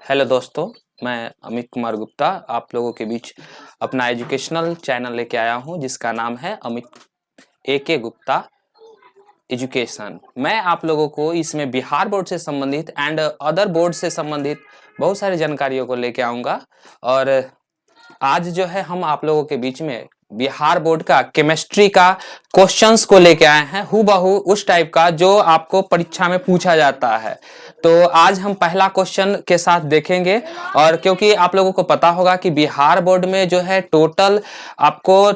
Hello दोस्तों, मैं अमित कुमार गुप्ता आप लोगों के बीच अपना एजुकेशनल चैनल लेके आया हूं जिसका नाम है अमित AK गुप्ता एजुकेशन। मैं आप लोगों को इसमें बिहार बोर्ड से संबंधित एंड अदर बोर्ड से संबंधित बहुत सारी जानकारियों को लेके आऊँगा। और आज जो है हम आप लोगों के बीच में बिहार बोर्ड का केमिस्ट्री का क्वेश्चंस को लेके आए हैं, हूबहू उस टाइप का जो आपको परीक्षा में पूछा जाता है। तो आज हम पहला क्वेश्चन के साथ देखेंगे। और क्योंकि आप लोगों को पता होगा कि बिहार बोर्ड में जो है टोटल आपको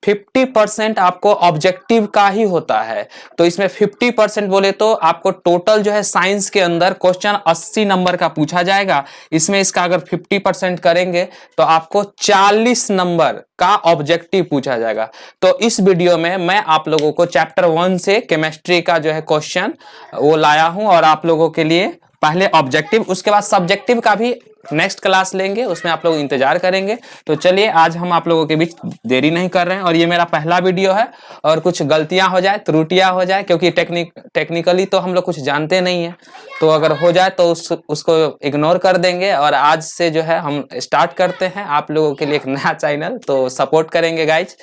50% आपको ऑब्जेक्टिव का ही होता है। तो इसमें 50% बोले तो आपको टोटल जो है साइंस के अंदर क्वेश्चन 80 नंबर का पूछा जाएगा। इसमें इसका अगर 50% करेंगे तो आपको 40 नंबर का ऑब्जेक्टिव पूछा जाएगा। तो इस वीडियो में मैं आप लोगों को चैप्टर 1 से केमिस्ट्री का जो है क्वेश्चन वो लाया हूं और आप लोगों के लिए पहले ऑब्जेक्टिव, उसके बाद सब्जेक्टिव का भी नेक्स्ट क्लास लेंगे, उसमें आप लोग इंतजार करेंगे। तो चलिए आज हम आप लोगों के बीच देरी नहीं कर रहे हैं। और ये मेरा पहला वीडियो है और कुछ गलतियां हो जाए, त्रुटियां हो जाए, क्योंकि टेक्निकली तो हम लोग कुछ जानते नहीं है, तो अगर हो जाए तो उसको इग्नोर कर देंगे। और आज से जो है हम स्टार्ट करते हैं आप लोगों के लिए एक नया चैनल, तो सपोर्ट करेंगे गाइज,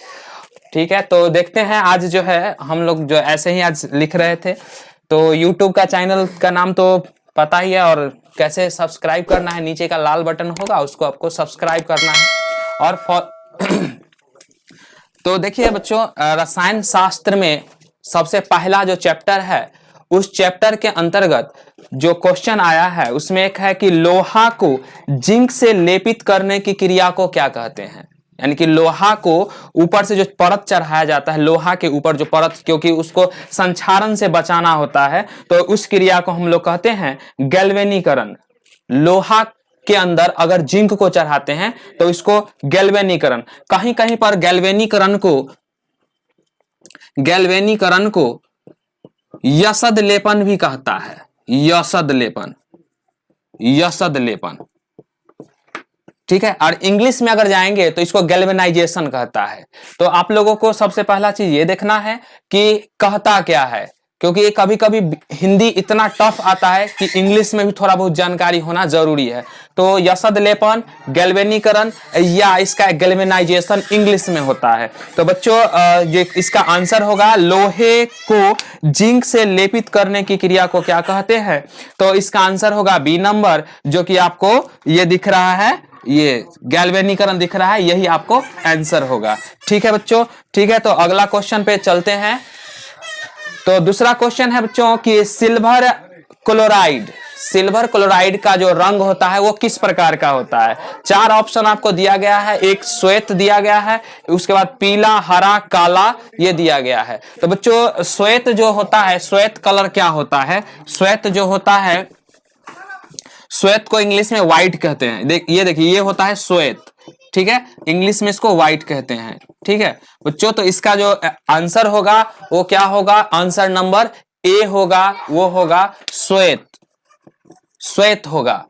ठीक है। तो देखते हैं आज जो है हम लोग जो ऐसे ही आज लिख रहे थे। तो यूट्यूब का चैनल का नाम तो पता ही है और कैसे सब्सक्राइब करना है, नीचे का लाल बटन होगा उसको आपको सब्सक्राइब करना है। और तो देखिए बच्चों, रसायन शास्त्र में सबसे पहला जो चैप्टर है उस चैप्टर के अंतर्गत जो क्वेश्चन आया है उसमें एक है कि लोहा को जिंक से लेपित करने की क्रिया को क्या कहते हैं। यानी कि लोहा को ऊपर से जो परत चढ़ाया जाता है, लोहा के ऊपर जो परत, क्योंकि उसको संक्षारण से बचाना होता है, तो उस क्रिया को हम लोग कहते हैं गैल्वेनीकरण। लोहा के अंदर अगर जिंक को चढ़ाते हैं तो इसको गैल्वेनीकरण, कहीं कहीं पर गैल्वेनीकरण को यसद लेपन भी कहता है। यसद लेपन, ठीक है। और इंग्लिश में अगर जाएंगे तो इसको गैल्वेनाइजेशन कहता है। तो आप लोगों को सबसे पहला चीज ये देखना है कि कहता क्या है, क्योंकि कभी कभी हिंदी इतना टफ आता है कि इंग्लिश में भी थोड़ा बहुत जानकारी होना जरूरी है। तो यसद लेपन, गैल्वेनीकरण या इसका गैल्वेनाइजेशन इंग्लिश में होता है। तो बच्चों ये इसका आंसर होगा लोहे को जिंक से लेपित करने की क्रिया को क्या कहते हैं। तो इसका आंसर होगा बी नंबर, जो कि आपको ये दिख रहा है, ये गैल्वेनीकरण दिख रहा है, यही आपको आंसर होगा। ठीक है बच्चों, ठीक है। तो अगला क्वेश्चन पे चलते हैं। तो दूसरा क्वेश्चन है बच्चों कि सिल्वर क्लोराइड का जो रंग होता है वो किस प्रकार का होता है। 4 ऑप्शन आपको दिया गया है, एक श्वेत दिया गया है, उसके बाद पीला, हरा, काला ये दिया गया है। तो बच्चों श्वेत जो होता है, श्वेत कलर क्या होता है, श्वेत जो होता है, श्वेत को इंग्लिश में व्हाइट कहते हैं। ये देखिए ये होता है श्वेत, ठीक है, इंग्लिश में इसको व्हाइट कहते हैं, ठीक है बच्चों। तो इसका जो आंसर होगा वो क्या होगा, आंसर नंबर ए होगा, वो होगा श्वेत होगा।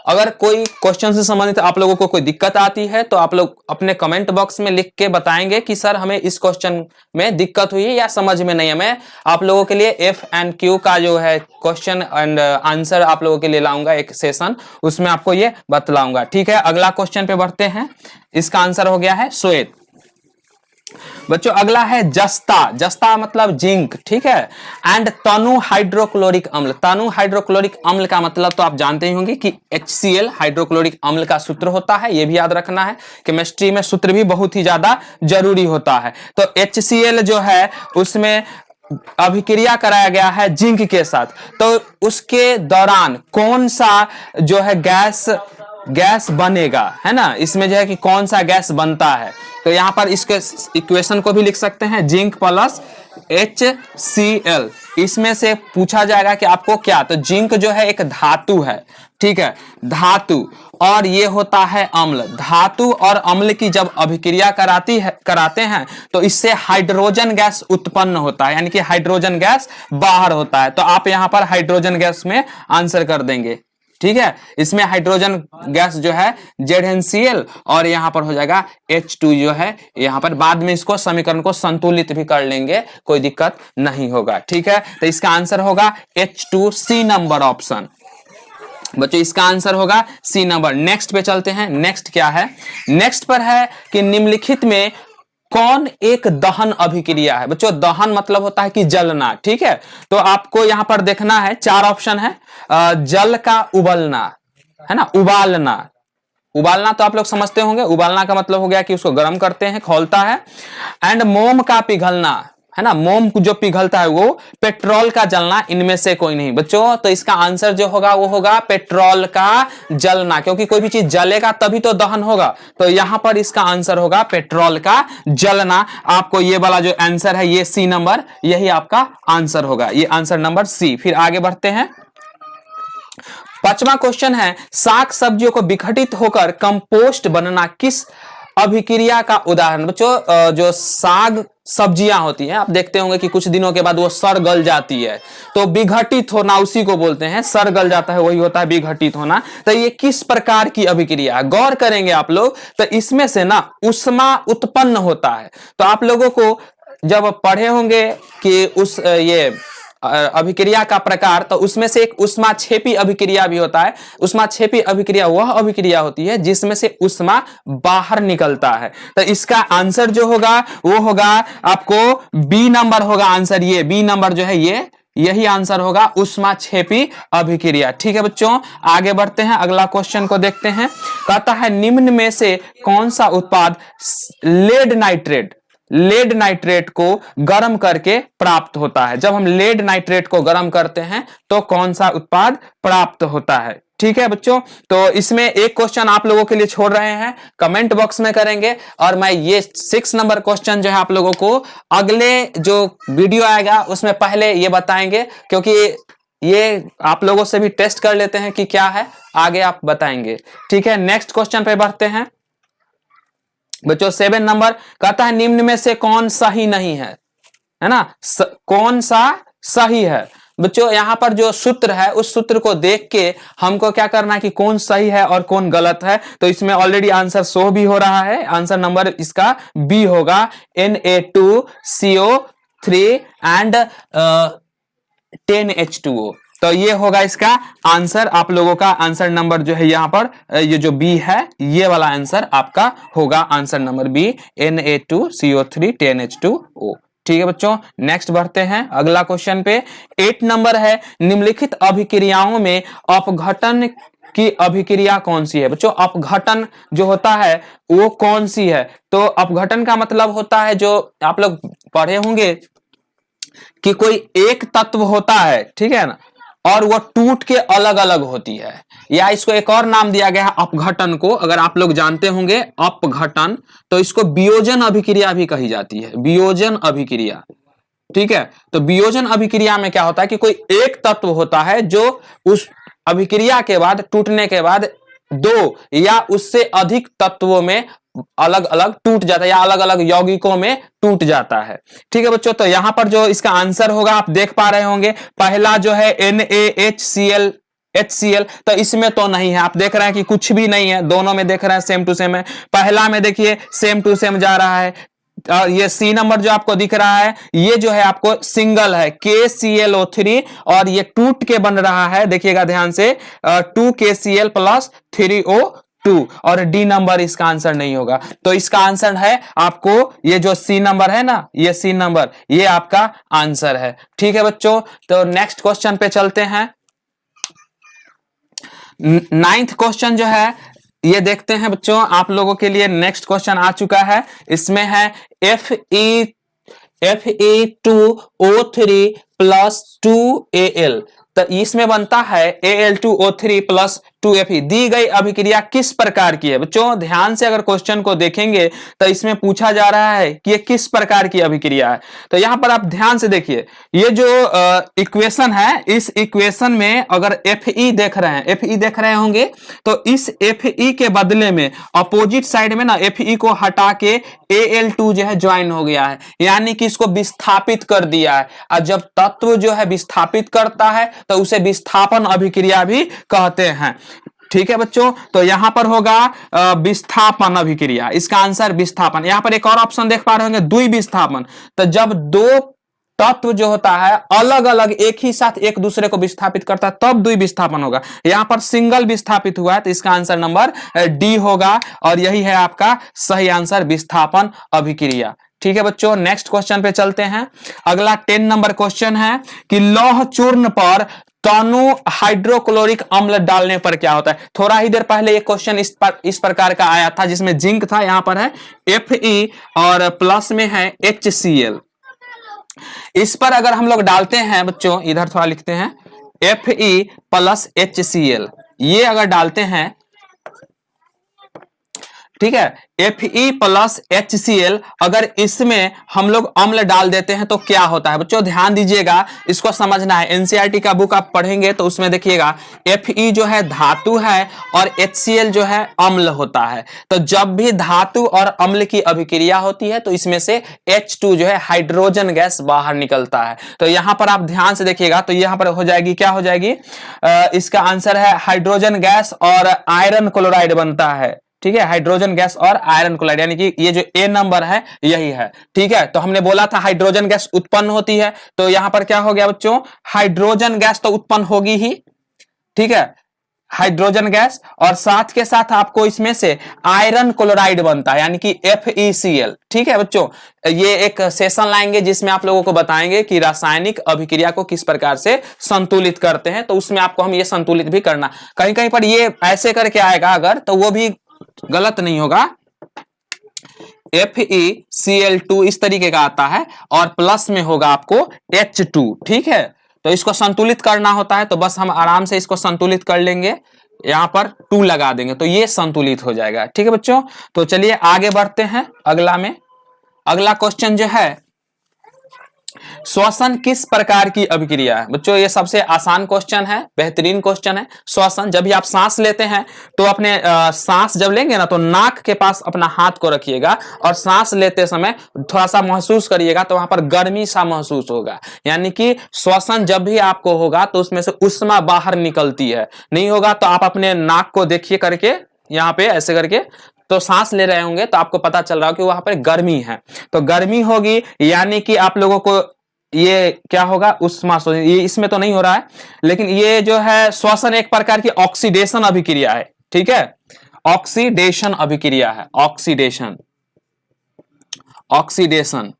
अगर कोई क्वेश्चन से संबंधित आप लोगों को कोई दिक्कत आती है तो आप लोग अपने कमेंट बॉक्स में लिख के बताएंगे कि सर हमें इस क्वेश्चन में दिक्कत हुई है या समझ में नहीं है। मैं आप लोगों के लिए FNQ का जो है क्वेश्चन एंड आंसर आप लोगों के लिए लाऊंगा एक सेशन, उसमें आपको ये बतलाऊंगा, ठीक है। अगला क्वेश्चन पे बढ़ते हैं। इसका आंसर हो गया है श्वेत। बच्चों अगला है जस्ता मतलब जिंक, ठीक है। एंड तनु हाइड्रोक्लोरिक अम्ल, तनु हाइड्रोक्लोरिक अम्ल का मतलब तो आप जानते ही होंगे कि HCl हाइड्रोक्लोरिक अम्ल का सूत्र होता है, ये भी याद रखना है। केमिस्ट्री में सूत्र भी बहुत ही ज्यादा जरूरी होता है। तो HCl जो है उसमें अभिक्रिया कराया गया है जिंक के साथ, तो उसके दौरान कौन सा जो है गैस बनेगा, है ना। इसमें जो है कि कौन सा गैस बनता है, तो यहां पर इसके इक्वेशन को भी लिख सकते हैं, जिंक प्लस HCl। इसमें से पूछा जाएगा कि आपको क्या, तो जिंक जो है एक धातु है, ठीक है, धातु, और ये होता है अम्ल। धातु और अम्ल की जब अभिक्रिया कराते हैं तो इससे हाइड्रोजन गैस उत्पन्न होता है, यानी कि हाइड्रोजन गैस बाहर होता है। तो आप यहां पर हाइड्रोजन गैस में आंसर कर देंगे, ठीक है। इसमें हाइड्रोजन गैस जो है ZnCl और यहां पर हो जाएगा H2 जो है, यहां पर बाद में इसको समीकरण को संतुलित भी कर लेंगे, कोई दिक्कत नहीं होगा, ठीक है। तो इसका आंसर होगा H2, C नंबर ऑप्शन। बच्चों इसका आंसर होगा सी नंबर। नेक्स्ट पे चलते हैं। नेक्स्ट क्या है? नेक्स्ट पर है कि निम्नलिखित में कौन एक दहन अभिक्रिया है? बच्चों दहन मतलब होता है कि जलना, ठीक है। तो आपको यहां पर देखना है, चार ऑप्शन है। जल का उबलना, है ना, उबालना। उबालना तो आप लोग समझते होंगे, उबालना का मतलब हो गया कि उसको गर्म करते हैं, खौलता है। एंड मोम का पिघलना, है ना, मोम जो पिघलता है वो, पेट्रोल का जलना, इनमें से कोई नहीं। बच्चों तो इसका आंसर जो होगा वो होगा पेट्रोल का जलना, क्योंकि कोई भी चीज जलेगा तभी तो दहन होगा। तो यहां पर इसका आंसर होगा पेट्रोल का जलना। आपको ये वाला जो आंसर है ये सी नंबर, यही आपका आंसर होगा, ये आंसर नंबर सी। फिर आगे बढ़ते हैं। पांचवा क्वेश्चन है, साग सब्जियों को विघटित होकर कंपोस्ट बनना किस अभिक्रिया का उदाहरण? बच्चों जो साग सब्जियां होती हैं, आप देखते होंगे कि कुछ दिनों के बाद वो सड़ गल जाती है, तो विघटित होना उसी को बोलते हैं। सड़ गल जाता है वही होता है विघटित होना। तो ये किस प्रकार की अभिक्रिया है? गौर करेंगे आप लोग तो इसमें से ना उष्मा उत्पन्न होता है। तो आप लोगों को जब पढ़े होंगे कि उस ये अभिक्रिया का प्रकार, तो उसमें से एक उष्माक्षेपी अभिक्रिया भी होता है। उष्माक्षेपी अभिक्रिया वह अभिक्रिया होती है जिसमें से उष्मा बाहर निकलता है। तो इसका आंसर जो होगा वो होगा आपको बी नंबर होगा आंसर। ये बी नंबर जो है ये यही आंसर होगा, उष्माक्षेपी अभिक्रिया। ठीक है बच्चों, आगे बढ़ते हैं, अगला क्वेश्चन को देखते हैं। कहता है निम्न में से कौन सा उत्पाद लेड नाइट्रेट को गर्म करके प्राप्त होता है? जब हम लेड नाइट्रेट को गर्म करते हैं तो कौन सा उत्पाद प्राप्त होता है? ठीक है बच्चों, तो इसमें एक क्वेश्चन आप लोगों के लिए छोड़ रहे हैं, कमेंट बॉक्स में करेंगे। और मैं ये 6 नंबर क्वेश्चन जो है आप लोगों को अगले जो वीडियो आएगा उसमें पहले ये बताएंगे, क्योंकि ये आप लोगों से भी टेस्ट कर लेते हैं कि क्या है, आगे आप बताएंगे। ठीक है, नेक्स्ट क्वेश्चन पे बढ़ते हैं। बच्चों 7 नंबर कहता है निम्न में से कौन सही नहीं है? है ना, कौन सा सही है? बच्चों यहां पर जो सूत्र है उस सूत्र को देख के हमको क्या करना है कि कौन सही है और कौन गलत है। तो इसमें ऑलरेडी आंसर शो भी हो रहा है, आंसर नंबर इसका बी होगा, Na2CO3 एंड 10H2O। तो ये होगा इसका आंसर। आप लोगों का आंसर नंबर जो है यहां पर ये जो बी है ये वाला आंसर आपका होगा answer number B, Na2CO3 10H2O। ठीक है बच्चों, नेक्स्ट बढ़ते हैं अगला क्वेश्चन पे। 8 नंबर है, निम्नलिखित अभिक्रियाओं में अपघटन की अभिक्रिया कौन सी है? बच्चों अपघटन जो होता है वो कौन सी है? तो अपघटन का मतलब होता है, जो आप लोग पढ़े होंगे कि कोई एक तत्व होता है, ठीक है ना, और वो टूट के अलग अलग होती है, या इसको एक और नाम दिया गया है अपघटन को। अगर आप लोग जानते होंगे अपघटन, तो इसको वियोजन अभिक्रिया भी कही जाती है, वियोजन अभिक्रिया। ठीक है, तो वियोजन अभिक्रिया में क्या होता है कि कोई एक तत्व होता है जो उस अभिक्रिया के बाद, टूटने के बाद 2 या उससे अधिक तत्वों में अलग अलग टूट जाता है, या अलग अलग यौगिकों में टूट जाता है। ठीक है बच्चों, तो यहां पर जो इसका आंसर होगा आप देख पा रहे होंगे, पहला जो है NaHCl HCl, तो इसमें तो नहीं है, आप देख रहे हैं कि कुछ भी नहीं है, दोनों में देख रहे हैं सेम टू सेम है। पहला में देखिए सेम टू सेम जा रहा है, और ये सी नंबर जो आपको दिख रहा है ये जो है आपको सिंगल है KClO3, और ये टूट के बन रहा है, देखिएगा ध्यान से 2KCl + 3O2, और डी नंबर इसका आंसर नहीं होगा। तो इसका आंसर है आपको ये जो सी नंबर है ना, ये सी नंबर ये आपका आंसर है। ठीक है बच्चों, तो नेक्स्ट क्वेश्चन पे चलते हैं। 9th क्वेश्चन जो है ये देखते हैं बच्चों, आप लोगों के लिए नेक्स्ट क्वेश्चन आ चुका है। इसमें है Fe2O3 + 2Al, तो इसमें बनता है Al2O3 + 2Fe। दी गई अभिक्रिया किस प्रकार की है? बच्चों ध्यान से अगर क्वेश्चन को देखेंगे तो इसमें पूछा जा रहा है कि ये किस प्रकार की अभिक्रिया है। तो यहां पर आप ध्यान से देखिए, ये जो इक्वेशन है, इस इक्वेशन में अगर Fe देख रहे हैं, Fe देख रहे होंगे, तो इस Fe के बदले में अपोजिट साइड में ना Fe को हटा के Al2 जो है ज्वाइन हो गया है, यानी कि इसको विस्थापित कर दिया है। और जब तत्व जो है विस्थापित करता है तो उसे विस्थापन अभिक्रिया भी कहते हैं। ठीक है बच्चों, तो यहां पर होगा विस्थापन अभिक्रिया, इसका आंसर विस्थापन। यहां पर एक और ऑप्शन देख पा रहे होंगे, द्विविस्थापन। तो जब 2 तत्व जो होता है अलग अलग एक ही साथ एक दूसरे को विस्थापित करता है तब द्विविस्थापन होगा। यहां पर सिंगल विस्थापित हुआ है तो इसका आंसर नंबर डी होगा और यही है आपका सही आंसर, विस्थापन अभिक्रिया। ठीक है बच्चों, नेक्स्ट क्वेश्चन पे चलते हैं। अगला 10 नंबर क्वेश्चन है कि लौह चूर्ण पर तनु हाइड्रोक्लोरिक अम्ल डालने पर क्या होता है। थोड़ा ही देर पहले एक क्वेश्चन इस प्रकार का आया था जिसमें जिंक था, यहां पर है Fe और प्लस में है HCl। इस पर अगर हम लोग डालते हैं बच्चों, इधर थोड़ा लिखते हैं Fe प्लस HCl, ये अगर डालते हैं, ठीक है, Fe प्लस HCl, अगर इसमें हम लोग अम्ल डाल देते हैं तो क्या होता है बच्चों, ध्यान दीजिएगा, इसको समझना है। एनसीईआरटी का बुक आप पढ़ेंगे तो उसमें देखिएगा Fe जो है धातु है और HCl जो है अम्ल होता है। तो जब भी धातु और अम्ल की अभिक्रिया होती है तो इसमें से H2 जो है हाइड्रोजन गैस बाहर निकलता है। तो यहां पर आप ध्यान से देखिएगा तो यहां पर हो जाएगी, क्या हो जाएगी, इसका आंसर है हाइड्रोजन गैस और आयरन क्लोराइड बनता है। ठीक है, हाइड्रोजन गैस और आयरन क्लोराइड, यानी कि ये जो ए नंबर है यही है। ठीक है, तो हमने बोला था हाइड्रोजन गैस उत्पन्न होती है, तो यहां पर क्या हो गया बच्चों, हाइड्रोजन गैस तो उत्पन्न होगी ही। ठीक है, हाइड्रोजन गैस और साथ के साथ आपको इसमें से आयरन क्लोराइड बनता है यानी कि FeCl। ठीक है बच्चों, ये एक सेशन लाएंगे जिसमें आप लोगों को बताएंगे कि रासायनिक अभिक्रिया को किस प्रकार से संतुलित करते हैं, तो उसमें आपको हम ये संतुलित भी करना, कहीं कहीं पर ये ऐसे करके आएगा अगर, तो वो भी गलत नहीं होगा। FeCl2 इस तरीके का आता है और प्लस में होगा आपको H2। ठीक है, तो इसको संतुलित करना होता है तो बस हम आराम से इसको संतुलित कर लेंगे, यहां पर 2 लगा देंगे तो ये संतुलित हो जाएगा। ठीक है बच्चों, तो चलिए आगे बढ़ते हैं अगला में। अगला क्वेश्चन जो है, श्वसन किस प्रकार की अभिक्रिया है। बच्चों ये सबसे आसान क्वेश्चन है, बेहतरीन क्वेश्चन है। श्वसन, जब भी आप सांस लेते हैं तो अपने सांस जब लेंगे ना तो नाक के पास अपना हाथ को रखिएगा और सांस लेते समय थोड़ा सा महसूस करिएगा तो वहां पर गर्मी सा महसूस होगा, यानी कि श्वसन जब भी आपको होगा तो उसमें से उष्मा बाहर निकलती है। नहीं होगा तो आप अपने नाक को देखिए करके, यहाँ पे ऐसे करके, तो सांस ले रहे होंगे तो आपको पता चल रहा हो कि वहां पर गर्मी है, तो गर्मी होगी यानी कि आप लोगों को ये क्या होगा, उष्मा, ये इसमें तो नहीं हो रहा है, लेकिन ये जो है श्वसन एक प्रकार की ऑक्सीडेशन अभिक्रिया है। ठीक है, ऑक्सीडेशन अभिक्रिया है, ऑक्सीडेशन, ऑक्सीडेशन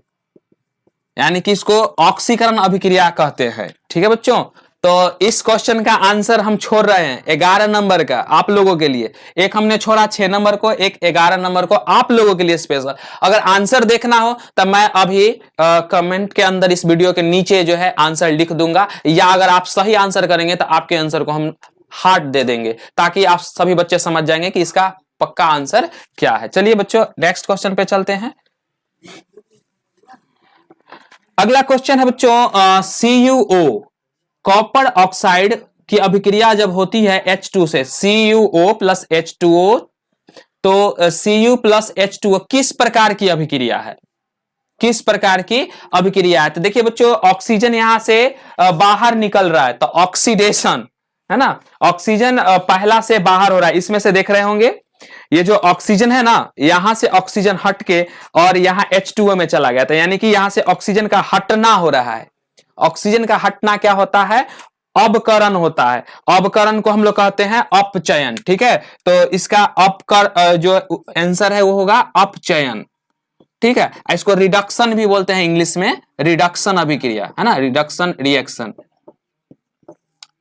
यानी कि इसको ऑक्सीकरण अभिक्रिया कहते हैं। ठीक है बच्चों, तो इस क्वेश्चन का आंसर हम छोड़ रहे हैं 11 नंबर का आप लोगों के लिए, एक हमने छोड़ा 6 नंबर को, एक 11 नंबर को आप लोगों के लिए स्पेशल। अगर आंसर देखना हो तब मैं अभी कमेंट के अंदर इस वीडियो के नीचे जो है आंसर लिख दूंगा, या अगर आप सही आंसर करेंगे तो आपके आंसर को हम हार्ट दे देंगे ताकि आप सभी बच्चे समझ जाएंगे कि इसका पक्का आंसर क्या है। चलिए बच्चों नेक्स्ट क्वेश्चन पे चलते हैं। अगला क्वेश्चन है बच्चों, CuO कॉपर ऑक्साइड की अभिक्रिया जब होती है H2 से, CuO प्लस H2O, तो Cu प्लस H2O किस प्रकार की अभिक्रिया है, किस प्रकार की अभिक्रिया है। तो देखिए बच्चों, ऑक्सीजन यहां से बाहर निकल रहा है तो ऑक्सीडेशन है ना, ऑक्सीजन पहला से बाहर हो रहा है, इसमें से देख रहे होंगे ये जो ऑक्सीजन है ना, यहां से ऑक्सीजन हट के और यहां H2O में चला गया था, यानी कि यहां से ऑक्सीजन का हटना हो रहा है। ऑक्सीजन का हटना क्या होता है, अपकरण होता है। अपकरण को हम लोग कहते हैं अपचयन। ठीक है, तो इसका जो आंसर है वो होगा अपचयन। ठीक है, इसको रिडक्शन भी बोलते हैं इंग्लिश में, रिडक्शन अभिक्रिया है ना, रिडक्शन रिएक्शन,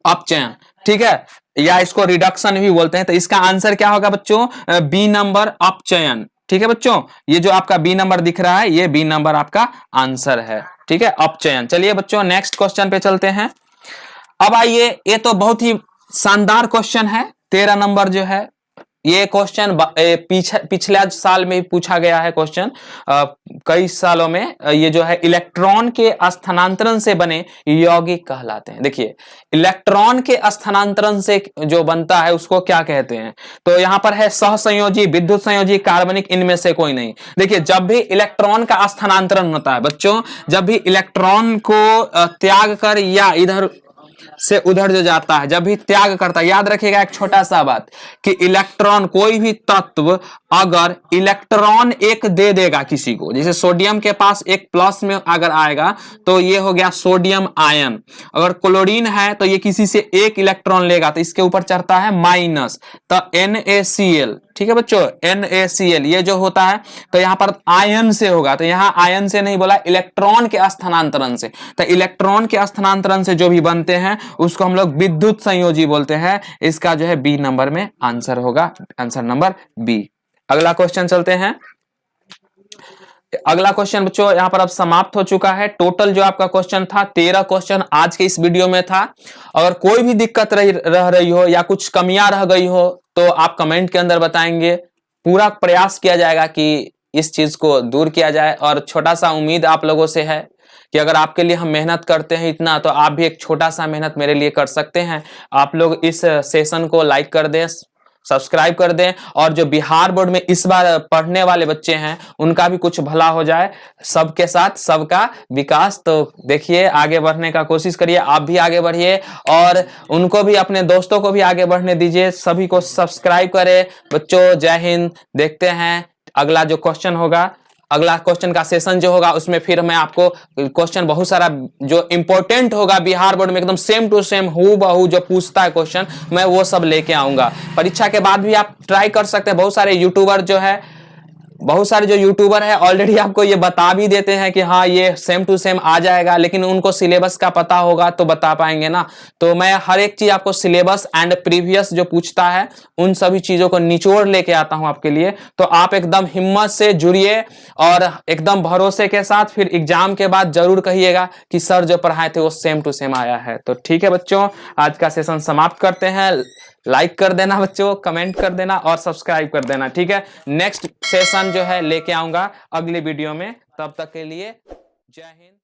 अपचयन। ठीक है, या इसको रिडक्शन भी बोलते हैं। तो इसका आंसर क्या होगा बच्चों, बी नंबर, अपचयन। ठीक है बच्चों, ये जो आपका बी नंबर दिख रहा है ये बी नंबर आपका आंसर है। ठीक है, अपचयन। चलिए बच्चों नेक्स्ट क्वेश्चन पे चलते हैं। अब आइए, ये तो बहुत ही शानदार क्वेश्चन है, 13 नंबर जो है, ये क्वेश्चन पिछले साल में पूछा गया है क्वेश्चन, कई सालों में। ये जो है इलेक्ट्रॉन के स्थानांतरण से बने यौगिक कहलाते हैं। देखिए, इलेक्ट्रॉन के स्थानांतरण से जो बनता है उसको क्या कहते हैं, तो यहां पर है सहसंयोजी, विद्युत संयोजी, कार्बनिक, इनमें से कोई नहीं। देखिए, जब भी इलेक्ट्रॉन का स्थानांतरण होता है बच्चों, जब भी इलेक्ट्रॉन को त्याग कर या इधर से उधर जो जाता है, जब भी त्याग करता है, याद रखिएगा एक छोटा सा बात कि इलेक्ट्रॉन, कोई भी तत्व अगर इलेक्ट्रॉन एक दे देगा किसी को, जैसे सोडियम के पास एक प्लस में अगर आएगा तो ये हो गया सोडियम आयन। अगर क्लोरीन है तो ये किसी से एक इलेक्ट्रॉन लेगा तो इसके ऊपर चढ़ता है माइनस, तो NaCl, ठीक है बच्चों, NaCl ये जो होता है तो यहां पर आयन से होगा, तो यहां आयन से नहीं बोला, इलेक्ट्रॉन के स्थानांतरण से। तो इलेक्ट्रॉन के स्थानांतरण से जो भी बनते हैं उसको हम लोग विद्युत संयोजी बोलते हैं। इसका जो है बी नंबर में आंसर होगा, आंसर नंबर बी। अगला क्वेश्चन चलते हैं। अगला क्वेश्चन बच्चों यहां पर अब समाप्त हो चुका है। टोटल जो आपका क्वेश्चन था 13 क्वेश्चन आज के इस वीडियो में था। अगर कोई भी दिक्कत रह रही हो या कुछ कमियां रह गई हो तो आप कमेंट के अंदर बताएंगे, पूरा प्रयास किया जाएगा कि इस चीज को दूर किया जाए। और छोटा सा उम्मीद आप लोगों से है कि अगर आपके लिए हम मेहनत करते हैं इतना, तो आप भी एक छोटा सा मेहनत मेरे लिए कर सकते हैं। आप लोग इस सेशन को लाइक कर दें, सब्सक्राइब कर दें, और जो बिहार बोर्ड में इस बार पढ़ने वाले बच्चे हैं उनका भी कुछ भला हो जाए। सबके साथ सबका विकास। तो देखिए, आगे बढ़ने का कोशिश करिए, आप भी आगे बढ़िए और उनको भी, अपने दोस्तों को भी आगे बढ़ने दीजिए। सभी को सब्सक्राइब करें बच्चों। जय हिंद। देखते हैं अगला जो क्वेश्चन होगा, अगला क्वेश्चन का सेशन जो होगा उसमें फिर मैं आपको क्वेश्चन बहुत सारा जो इंपॉर्टेंट होगा बिहार बोर्ड में, एकदम सेम टू सेम हूबहू जो पूछता है क्वेश्चन, मैं वो सब लेके आऊंगा। परीक्षा के बाद भी आप ट्राई कर सकते हैं। बहुत सारे यूट्यूबर है ऑलरेडी आपको ये बता भी देते हैं कि हाँ ये सेम टू सेम आ जाएगा, लेकिन उनको सिलेबस का पता होगा तो बता पाएंगे ना। तो मैं हर एक चीज आपको सिलेबस एंड प्रीवियस जो पूछता है उन सभी चीजों को निचोड़ लेके आता हूं आपके लिए। तो आप एकदम हिम्मत से जुड़िए और एकदम भरोसे के साथ फिर एग्जाम के बाद जरूर कहिएगा कि सर जो पढ़ाए थे वो सेम टू सेम आया है। तो ठीक है बच्चों, आज का सेशन समाप्त करते हैं। लाइक कर देना बच्चों, कमेंट कर देना और सब्सक्राइब कर देना, ठीक है। नेक्स्ट सेशन जो है लेके आऊंगा अगले वीडियो में। तब तक के लिए जय हिंद।